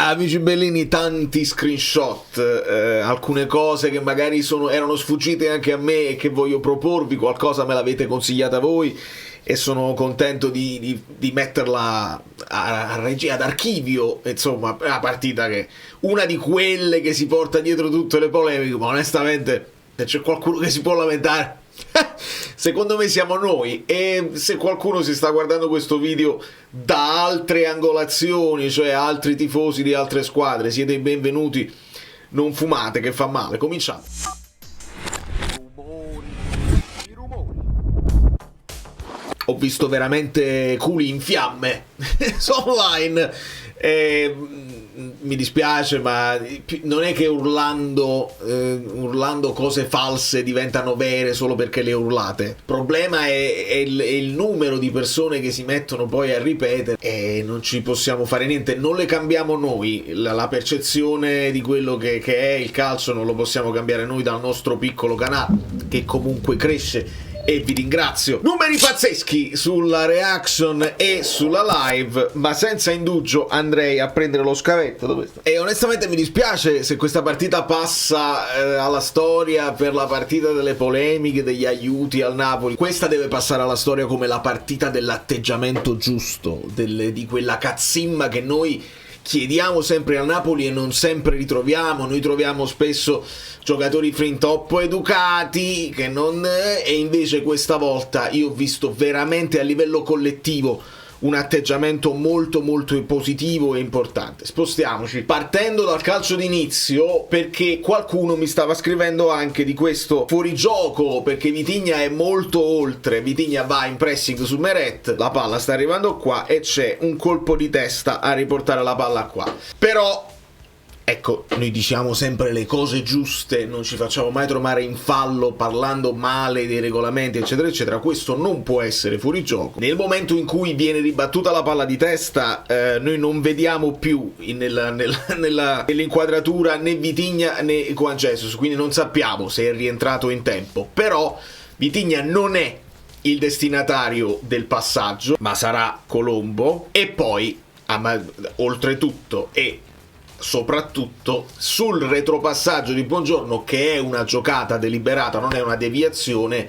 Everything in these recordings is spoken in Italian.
Amici bellini, tanti screenshot, alcune cose che magari erano sfuggite anche a me e che voglio proporvi, qualcosa me l'avete consigliata voi e sono contento di metterla ad archivio. Insomma, è una partita che una di quelle che si porta dietro tutte le polemiche, ma onestamente se c'è qualcuno che si può lamentare secondo me siamo noi. E se qualcuno si sta guardando questo video da altre angolazioni, cioè altri tifosi di altre squadre, siete i benvenuti, non fumate che fa male. Cominciamo. Ho visto veramente culi in fiamme online. Mi dispiace, ma non è che urlando cose false diventano vere solo perché le urlate. Il problema è il numero di persone che si mettono poi a ripetere e non ci possiamo fare niente. Non le cambiamo noi, la percezione di quello che è il calcio non lo possiamo cambiare noi dal nostro piccolo canale, che comunque cresce. E vi ringrazio. Numeri pazzeschi sulla reaction e sulla live, ma senza indugio andrei a prendere lo scavetto. Dove sta? E onestamente mi dispiace se questa partita passa alla storia per la partita delle polemiche, degli aiuti al Napoli. Questa deve passare alla storia come la partita dell'atteggiamento giusto, di quella cazzimma che noi chiediamo sempre al Napoli e non sempre ritroviamo. Noi troviamo spesso giocatori fin troppo educati che non e invece questa volta io ho visto veramente a livello collettivo un atteggiamento molto molto positivo e importante. Spostiamoci partendo dal calcio d'inizio, perché qualcuno mi stava scrivendo anche di questo fuorigioco, perché Vitinha è molto oltre. Vitinha va in pressing su Meret, la palla sta arrivando qua e c'è un colpo di testa a riportare la palla qua. Però ecco, noi diciamo sempre le cose giuste, non ci facciamo mai trovare in fallo parlando male dei regolamenti eccetera eccetera. Questo non può essere fuorigioco. Nel momento in cui viene ribattuta la palla di testa, noi non vediamo più nell'inquadratura né Vitinha né Juan Jesus, quindi non sappiamo se è rientrato in tempo. Però Vitinha non è il destinatario del passaggio, ma sarà Colombo. E poi oltretutto soprattutto sul retropassaggio di Buongiorno, che è una giocata deliberata, non è una deviazione,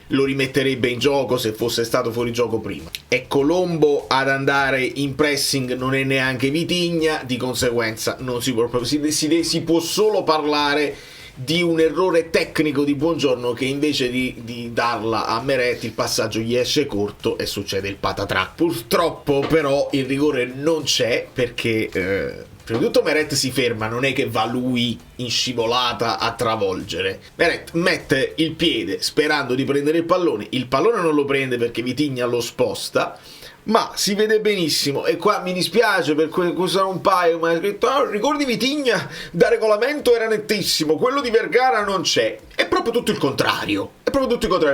lo rimetterebbe in gioco se fosse stato fuori gioco prima. È Colombo ad andare in pressing, non è neanche Vitinha, di conseguenza non si può solo parlare di un errore tecnico di Buongiorno, che invece di darla a Meret il passaggio gli esce corto e succede il patatrac. Purtroppo però il rigore non c'è, perché prima di tutto Meret si ferma, non è che va lui in scivolata a travolgere. Meret mette il piede sperando di prendere il pallone non lo prende perché Vitinha lo sposta, ma si vede benissimo. E qua mi dispiace per questo, un paio mi ha scritto ricordi Vitinha da regolamento era nettissimo, quello di Vergara non c'è. È proprio tutto il contrario,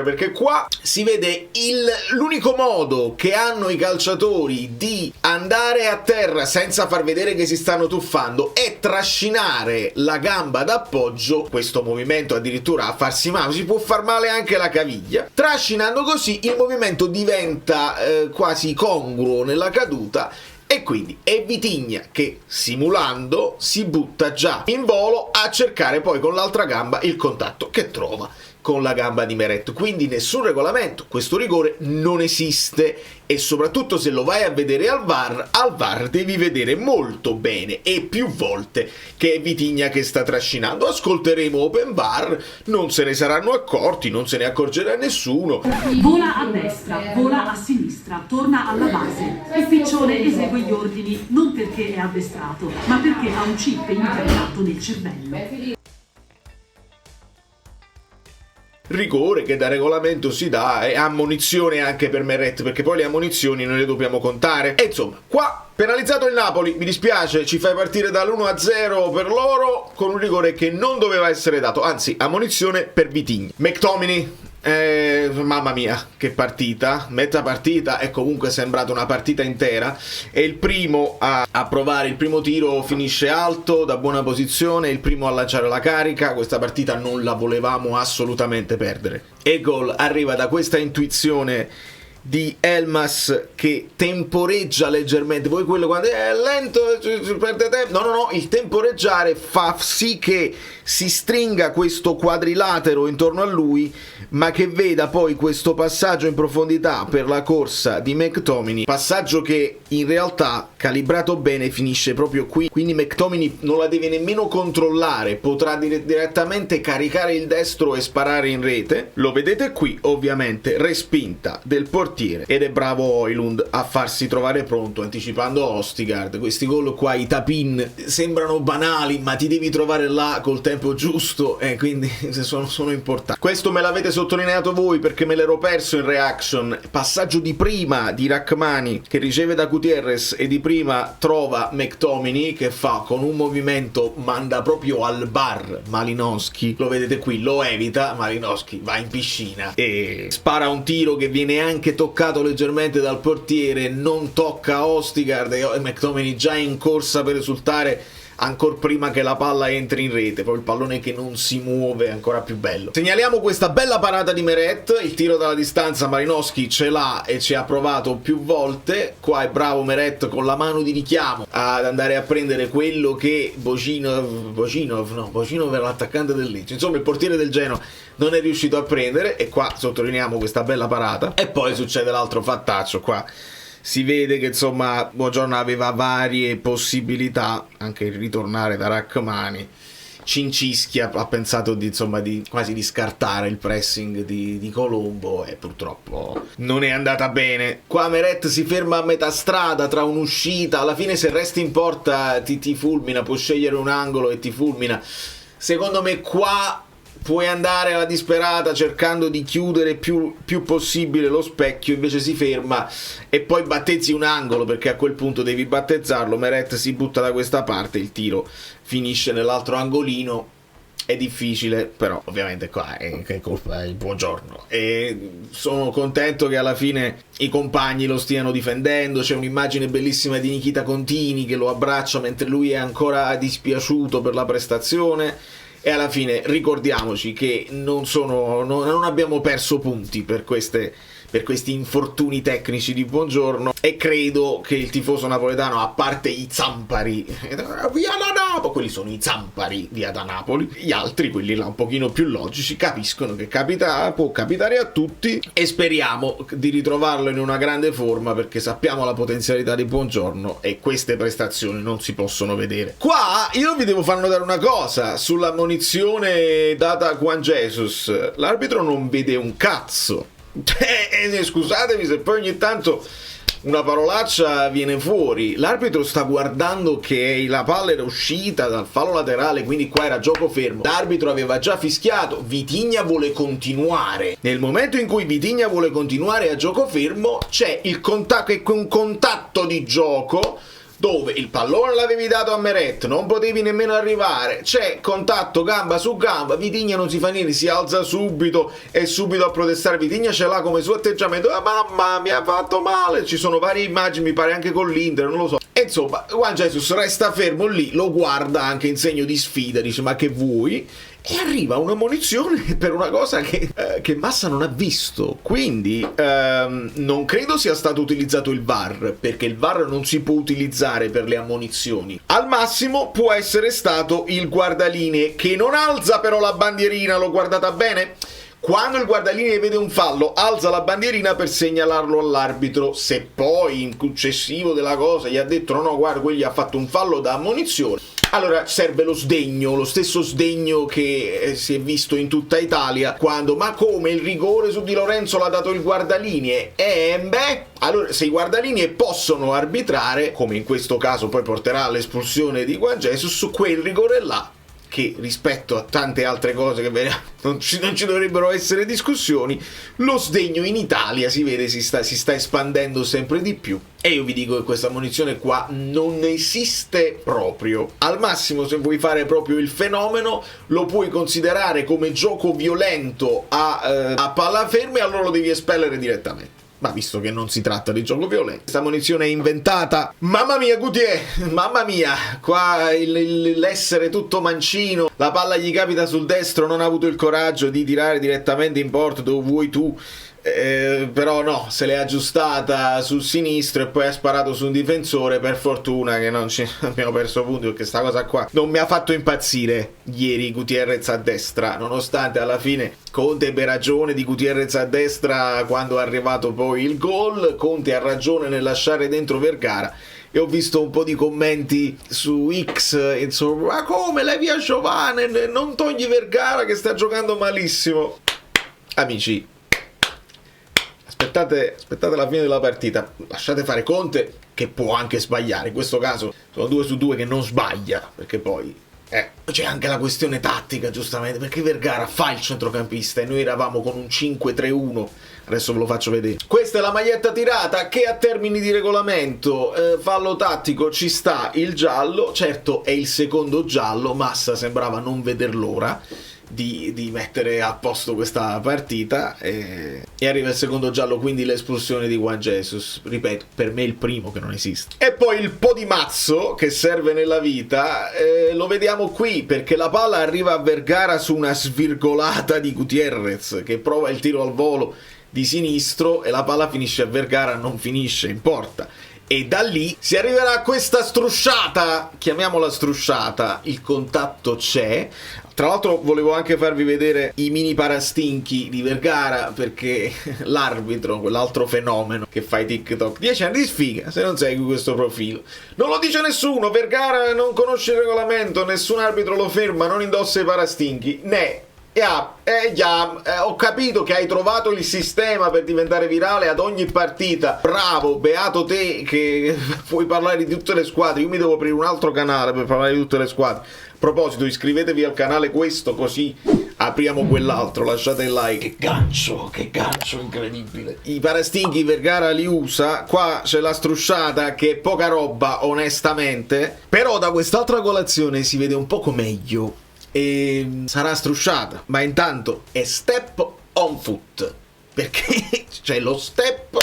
perché qua si vede l'unico modo che hanno i calciatori di andare a terra senza far vedere che si stanno tuffando è trascinare la gamba d'appoggio. Questo movimento addirittura a farsi male, si può far male anche la caviglia. Trascinando così il movimento diventa quasi congruo nella caduta, e quindi è Vitinha che, simulando, si butta già in volo a cercare poi con l'altra gamba il contatto che trova con la gamba di Meret. Quindi nessun regolamento, questo rigore non esiste. E soprattutto se lo vai a vedere al VAR devi vedere molto bene e più volte che è Vitinha che sta trascinando. Ascolteremo Open VAR, non se ne saranno accorti, non se ne accorgerà nessuno. Vola a destra, vola a sinistra, torna alla base. Il piccione esegue gli ordini non perché è addestrato, ma perché ha un chip impiantato nel cervello. Rigore che da regolamento si dà, e ammonizione anche per Meret, perché poi le ammonizioni noi le dobbiamo contare. E insomma, qua penalizzato il Napoli, mi dispiace, ci fai partire dall'1-0 per loro con un rigore che non doveva essere dato, anzi ammonizione per Vitinha. McTominay, mamma mia, che partita, mezza partita, è comunque sembrata una partita intera. È il primo a provare il primo tiro, finisce alto, da buona posizione, il primo a lanciare la carica. Questa partita non la volevamo assolutamente perdere. E il gol arriva da questa intuizione di Elmas che temporeggia leggermente. Poi quello quando è lento perde tempo. No, il temporeggiare fa sì che si stringa questo quadrilatero intorno a lui, ma che veda poi questo passaggio in profondità per la corsa di McTominay, passaggio che in realtà calibrato bene finisce proprio qui, quindi McTominay non la deve nemmeno controllare, potrà direttamente caricare il destro e sparare in rete. Lo vedete qui, ovviamente respinta del portiere, ed è bravo Højlund a farsi trovare pronto anticipando Østigård. Questi gol qua, i tap-in, sembrano banali, ma ti devi trovare là col tempo giusto, e quindi sono importanti. Questo me l'avete sottolineato voi perché me l'ero perso in reaction. Passaggio di prima di Rrahmani che riceve da Gutiérrez e di prima trova McTominay che fa con un movimento, manda proprio al bar Malinowski, lo vedete qui, lo evita, Malinowski va in piscina e spara un tiro che viene anche toccato leggermente dal portiere, non tocca Østigård e McTominay già in corsa per esultare ancora prima che la palla entri in rete. Poi il pallone che non si muove è ancora più bello. Segnaliamo questa bella parata di Meret, il tiro dalla distanza Malinowski ce l'ha e ci ha provato più volte. Qua è bravo Meret con la mano di richiamo ad andare a prendere quello che Božíňov era l'attaccante del Lecce, insomma il portiere del Genoa non è riuscito a prendere, e qua sottolineiamo questa bella parata. E poi succede l'altro fattaccio. Qua si vede che insomma Buongiorno aveva varie possibilità, anche il ritornare da Rrahmani. Cincischia ha pensato di quasi di scartare il pressing di Colombo e purtroppo non è andata bene. Qua Meret si ferma a metà strada tra un'uscita, alla fine se resti in porta ti fulmina, può scegliere un angolo e ti fulmina. Secondo me qua puoi andare alla disperata cercando di chiudere più possibile lo specchio, invece si ferma e poi battezzi un angolo, perché a quel punto devi battezzarlo. Meret si butta da questa parte, il tiro finisce nell'altro angolino. È difficile, però ovviamente qua è colpa di Buongiorno, e sono contento che alla fine i compagni lo stiano difendendo. C'è un'immagine bellissima di Nikita Contini che lo abbraccia mentre lui è ancora dispiaciuto per la prestazione. E alla fine ricordiamoci che non abbiamo perso punti per questi infortuni tecnici di Buongiorno, e credo che il tifoso napoletano, a parte i zampari via da Napoli, quelli sono i zampari via da Napoli, gli altri, quelli là un pochino più logici, capiscono che può capitare a tutti, e speriamo di ritrovarlo in una grande forma, perché sappiamo la potenzialità di Buongiorno e queste prestazioni non si possono vedere. Qua io vi devo far notare una cosa sulla ammonizione data a Juan Jesus: l'arbitro non vede un cazzo. Scusatemi se poi ogni tanto una parolaccia viene fuori. L'arbitro sta guardando che la palla era uscita dal fallo laterale, quindi qua era gioco fermo. L'arbitro aveva già fischiato, Vitinha vuole continuare. Nel momento in cui Vitinha vuole continuare a gioco fermo, c'è un contatto di gioco dove il pallone l'avevi dato a Meret, non potevi nemmeno arrivare, c'è contatto gamba su gamba, Vitinha non si fa niente, si alza subito e subito a protestare. Vitinha ce l'ha come suo atteggiamento: mamma mi ha fatto male. Ci sono varie immagini, mi pare anche con l'Inter, non lo so. E insomma Juan Jesus resta fermo lì, lo guarda anche in segno di sfida, dice ma che vuoi? E arriva una munizione per una cosa che Massa non ha visto. Quindi non credo sia stato utilizzato il VAR, perché il VAR non si può utilizzare per le ammonizioni. Al massimo può essere stato il guardalinee, che non alza però la bandierina. L'ho guardata bene. Quando il guardalinee vede un fallo, alza la bandierina per segnalarlo all'arbitro. Se poi in successivo della cosa gli ha detto no guarda, quelli ha fatto un fallo da ammonizione, allora serve lo sdegno, lo stesso sdegno che si è visto in tutta Italia quando ma come il rigore su Di Lorenzo l'ha dato il guardalinee. Allora se i guardalinee possono arbitrare, come in questo caso poi porterà all'espulsione di Juan Jesus, su quel rigore là, che rispetto a tante altre cose che non ci dovrebbero essere discussioni, lo sdegno in Italia si vede si sta espandendo sempre di più. E io vi dico che questa ammonizione qua non esiste proprio. Al massimo, se vuoi fare proprio il fenomeno, lo puoi considerare come gioco violento a palla ferma, e allora lo devi espellere direttamente. Ma visto che non si tratta di gioco violento, questa munizione è inventata. Mamma mia Gutier, mamma mia, qua l'essere tutto mancino, la palla gli capita sul destro, non ha avuto il coraggio di tirare direttamente in porta dove vuoi tu. però no, se l'è aggiustata sul sinistro e poi ha sparato su un difensore. Per fortuna che non ci abbiamo perso punti, perché sta cosa qua non mi ha fatto impazzire ieri Gutierrez a destra, nonostante alla fine Conte ebbe ragione di Gutierrez a destra quando è arrivato poi il gol. Conte ha ragione nel lasciare dentro Vergara. E ho visto un po' di commenti su X, insomma, ma come levi a Giovane, non togli Vergara che sta giocando malissimo. Amici, aspettate la fine della partita, lasciate fare Conte, che può anche sbagliare. In questo caso sono 2 su 2 che non sbaglia, perché poi c'è anche la questione tattica, giustamente, perché Vergara fa il centrocampista e noi eravamo con un 5-3-1. Adesso ve lo faccio vedere. Questa è la maglietta tirata che a termini di regolamento, fallo tattico, ci sta il giallo. Certo è il secondo giallo, Massa sembrava non veder l'ora di mettere a posto questa partita, e arriva il secondo giallo, quindi l'espulsione di Juan Jesus. Ripeto, per me è il primo che non esiste. E poi il po' di mazzo che serve nella vita, lo vediamo qui, perché la palla arriva a Vergara su una svirgolata di Gutierrez che prova il tiro al volo di sinistro e la palla finisce a Vergara, non finisce in porta. E da lì si arriverà a questa strusciata, chiamiamola strusciata, il contatto c'è. Tra l'altro volevo anche farvi vedere i mini parastinchi di Vergara, perché l'arbitro, quell'altro fenomeno che fa i TikTok, 10 anni di sfiga se non segui questo profilo. Non lo dice nessuno, Vergara non conosce il regolamento, nessun arbitro lo ferma, non indossa i parastinchi, né. Ho capito che hai trovato il sistema per diventare virale ad ogni partita. Bravo, beato te che puoi parlare di tutte le squadre. Io mi devo aprire un altro canale per parlare di tutte le squadre. A proposito, iscrivetevi al canale questo, così apriamo quell'altro. Lasciate il like. Che gancio incredibile. I parastinghi Vergara li usa. Qua c'è la strusciata, che è poca roba onestamente, però da quest'altra colazione si vede un poco meglio e sarà strusciata. Ma intanto è step on foot, perché c'è lo step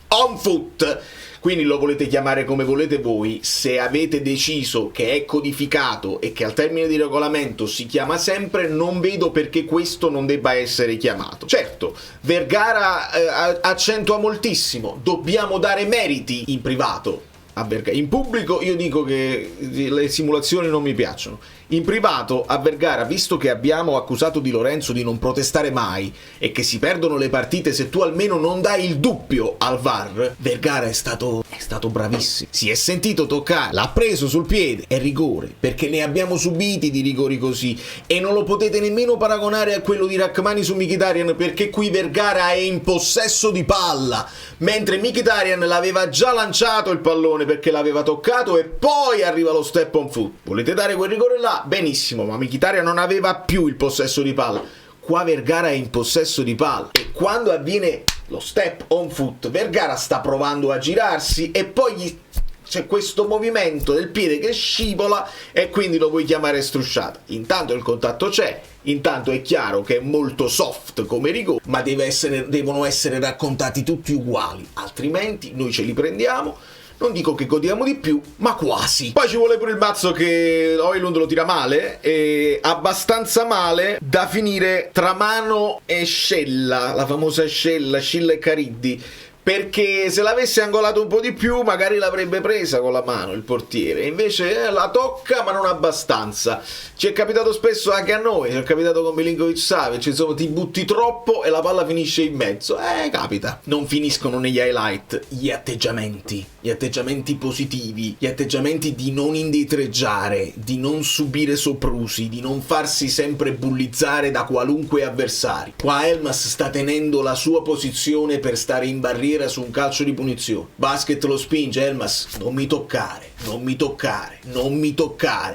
on foot. Quindi lo volete chiamare come volete voi. Se avete deciso che è codificato e che al termine di regolamento si chiama sempre, non vedo perché questo non debba essere chiamato. Certo, Vergara accentua moltissimo, dobbiamo dare meriti in privato a Vergara. In pubblico io dico che le simulazioni non mi piacciono. In privato a Vergara, visto che abbiamo accusato Di Lorenzo di non protestare mai e che si perdono le partite se tu almeno non dai il dubbio al VAR, Vergara è stato bravissimo. Si è sentito toccare, l'ha preso sul piede, è rigore, perché ne abbiamo subiti di rigori così, e non lo potete nemmeno paragonare a quello di Rachmani su Mkhitaryan, perché qui Vergara è in possesso di palla, mentre Mkhitaryan l'aveva già lanciato il pallone perché l'aveva toccato, e poi arriva lo step on foot. Volete dare quel rigore là? Benissimo, ma Mkhitaryan non aveva più il possesso di palla. Qua Vergara è in possesso di palla, e quando avviene lo step on foot Vergara sta provando a girarsi e poi c'è questo movimento del piede che scivola, e quindi lo vuoi chiamare strusciata. Intanto il contatto c'è, intanto è chiaro che è molto soft come rigore, ma devono essere raccontati tutti uguali, altrimenti noi ce li prendiamo. Non dico che godiamo di più, ma quasi. Poi ci vuole pure il mazzo che Højlund lo tira male, e abbastanza male da finire tra Mano e Scella, la famosa Scella e Cariddi, perché se l'avesse angolato un po' di più magari l'avrebbe presa con la mano il portiere, invece la tocca ma non abbastanza. Ci è capitato spesso anche a noi, ci è capitato con Milinkovic-Savic, insomma ti butti troppo e la palla finisce in mezzo, capita. Non finiscono negli highlight gli atteggiamenti positivi, gli atteggiamenti di non indietreggiare, di non subire soprusi, di non farsi sempre bullizzare da qualunque avversario. Qua Elmas sta tenendo la sua posizione per stare in barriera su un calcio di punizione. Basket lo spinge, Elmas non mi toccare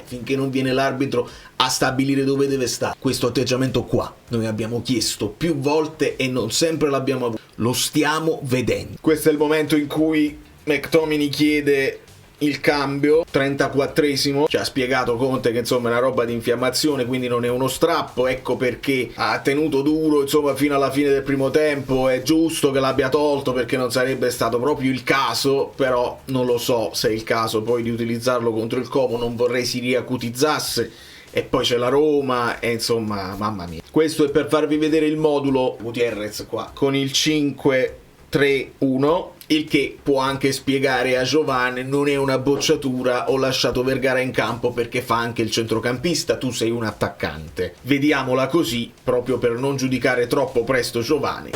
finché non viene l'arbitro a stabilire dove deve stare. Questo atteggiamento qua noi abbiamo chiesto più volte e non sempre l'abbiamo avuto. Lo stiamo vedendo. Questo è il momento in cui McTominay chiede il cambio, 34esimo. Ci ha spiegato Conte che insomma è una roba di infiammazione, quindi non è uno strappo, ecco perché ha tenuto duro insomma fino alla fine del primo tempo. È giusto che l'abbia tolto, perché non sarebbe stato proprio il caso, però non lo so se è il caso poi di utilizzarlo contro il Como. Non vorrei si riacutizzasse e poi c'è la Roma, e insomma, mamma mia. Questo è per farvi vedere il modulo Gutierrez qua, con il 5-3-1, il che può anche spiegare a Giovane: non è una bocciatura, ho lasciato Vergara in campo perché fa anche il centrocampista, tu sei un attaccante. Vediamola così, proprio per non giudicare troppo presto Giovane.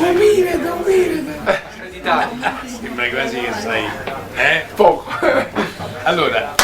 Sembra quasi che sai, poco. Allora,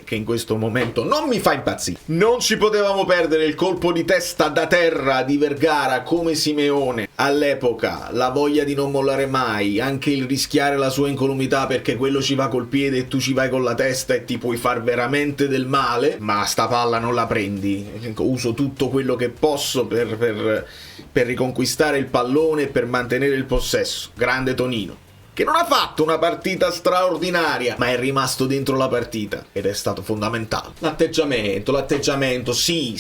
che in questo momento non mi fa impazzire. Non ci potevamo perdere il colpo di testa da terra di Vergara come Simeone all'epoca, la voglia di non mollare mai, anche il rischiare la sua incolumità perché quello ci va col piede e tu ci vai con la testa e ti puoi far veramente del male, ma sta palla non la prendi. Uso tutto quello che posso per riconquistare il pallone e per mantenere il possesso. Grande Tonino, che non ha fatto una partita straordinaria, ma è rimasto dentro la partita ed è stato fondamentale. L'atteggiamento, sì.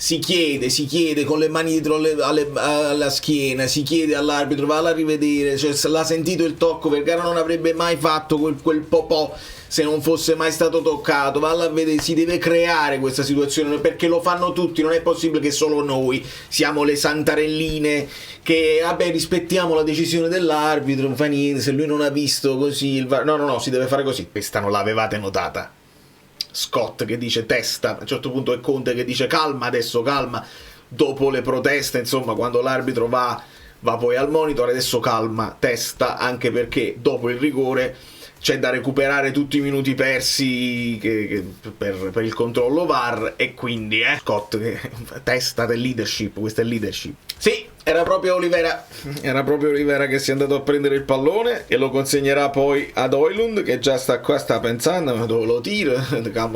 Si chiede con le mani dietro alla schiena, si chiede all'arbitro, valla a rivedere, cioè, l'ha sentito il tocco, Vergara non avrebbe mai fatto quel popò se non fosse mai stato toccato, valla a vedere, si deve creare questa situazione perché lo fanno tutti, non è possibile che solo noi siamo le santarelline che vabbè rispettiamo la decisione dell'arbitro, non fa niente, se lui non ha visto così il VAR, no, si deve fare così. Questa non l'avevate notata? Scott che dice testa, a un certo punto è Conte che dice calma adesso, calma, dopo le proteste, insomma, quando l'arbitro va poi al monitor, adesso calma, testa, anche perché dopo il rigore c'è da recuperare tutti i minuti persi per il controllo VAR, e quindi Scott, testa del leadership, questa è leadership. Sì, era proprio Olivera che si è andato a prendere il pallone e lo consegnerà poi ad Højlund, che già sta qua, sta pensando dove lo tiro,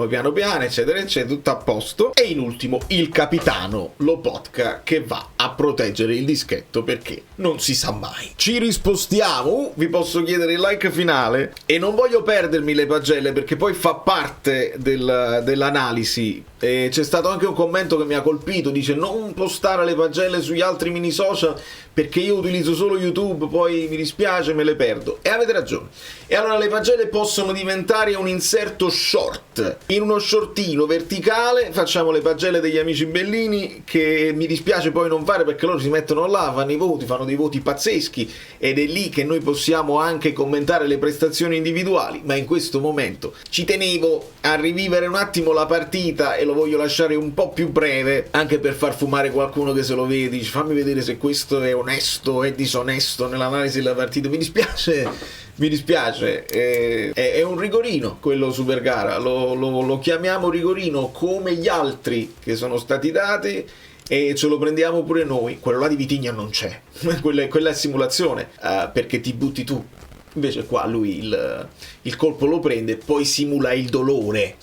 piano piano, eccetera, tutto a posto. E in ultimo il capitano Lobotka, che va a proteggere il dischetto perché non si sa mai. Ci rispostiamo, vi posso chiedere il like finale e non voglio perdermi le pagelle perché poi fa parte dell'analisi. E c'è stato anche un commento che mi ha colpito, dice non postare le pagelle sugli altri mini social perché io utilizzo solo YouTube, poi mi dispiace, me le perdo. E avete ragione. E allora le pagelle possono diventare un inserto short. In uno shortino verticale facciamo le pagelle degli amici bellini, che mi dispiace poi non fare perché loro si mettono là, fanno i voti, fanno dei voti pazzeschi ed è lì che noi possiamo anche commentare le prestazioni individuali. Ma in questo momento ci tenevo a rivivere un attimo la partita e lo voglio lasciare un po' più breve, anche per far fumare qualcuno che se lo vede, dice fammi vedere se questo è onesto, è disonesto nell'analisi della partita. Mi dispiace, è un rigorino quello su Vergara, lo chiamiamo rigorino come gli altri che sono stati dati e ce lo prendiamo pure noi. Quello là di Vitinha non c'è, quella è simulazione, perché ti butti tu. Invece qua lui il colpo lo prende e poi simula il dolore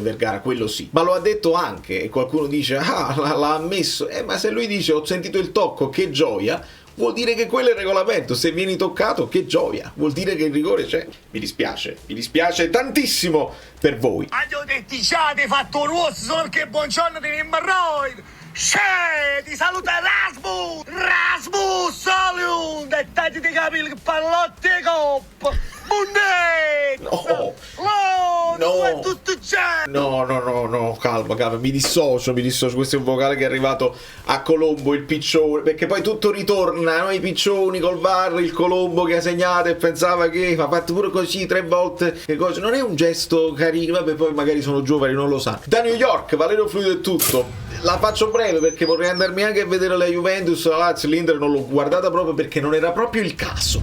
Vergara, quello sì. Ma lo ha detto anche, e qualcuno dice l'ha ammesso, ma se lui dice ho sentito il tocco, che gioia, vuol dire che quello è il regolamento. Se vieni toccato, che gioia, vuol dire che il rigore c'è. Mi dispiace tantissimo per voi. Ho detto già, ti fatto rosso solo perché buongiorno di Nimmerroid. Ti saluta Rasmus Solund e tagli di capire che pallotti e coppa No, calma, mi dissocio, questo è un vocale che è arrivato a Colombo, il piccione, perché poi tutto ritorna, no? I piccioni col VAR, il Colombo che ha segnato e pensava che ha fatto pure così 3 volte, che cosa, non è un gesto carino, vabbè, poi magari sono giovani, non lo sanno. Da New York, Valerio Fluido è tutto. La faccio breve perché vorrei andarmi anche a vedere la Juventus, la Lazio, l'Inter non l'ho guardata proprio perché non era proprio il caso.